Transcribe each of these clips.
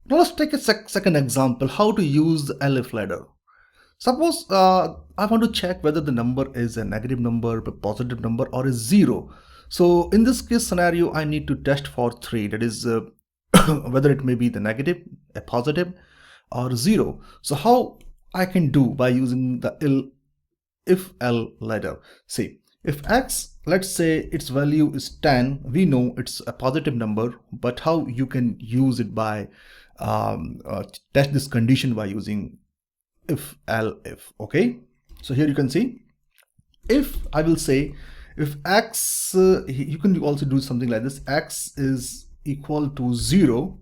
Now let's take a second example, how to use the elif ladder. Suppose I want to check whether the number is a negative number, a positive number, or a zero. So in this case scenario, I need to test for three, that is whether it may be the negative, a positive, or zero. So how I can do by using the if L ladder. See, if x, let's say its value is 10, we know it's a positive number, but how you can use it by test this condition by using if elif. Okay, so here you can see, if I will say if x, you can also do something like this, x is equal to 0.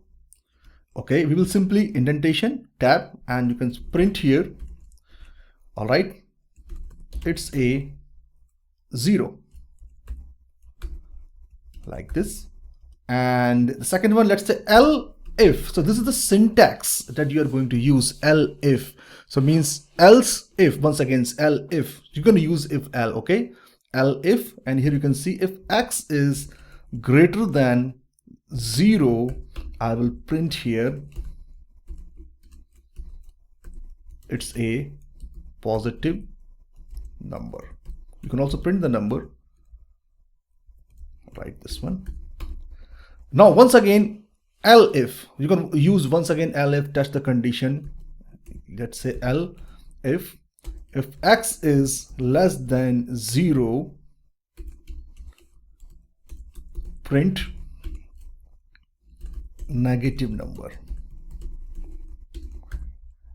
Okay, we will simply indentation tab and you can print here. All right, it's a 0 like this. And the second one, let's say elif. So this is the syntax that you are going to use, elif. So means else if, once again it's elif, you're going to use if L. Okay, elif, and here you can see if x is greater than 0, I will print here it's a positive number. You can also print the number, write this one. Now once again elif, you can use once again elif, test the condition. Let's say elif, if x is less than 0, print negative number.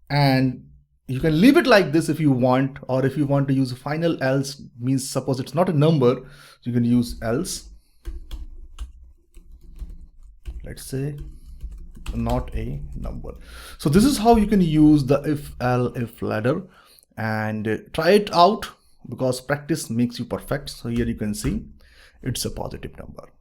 And you can leave it like this if you want, or if you want to use a final else, means suppose it's not a number, you can use else. Let's say not a number. So this is how you can use the if ladder, and try it out because practice makes you perfect. So here you can see it's a positive number.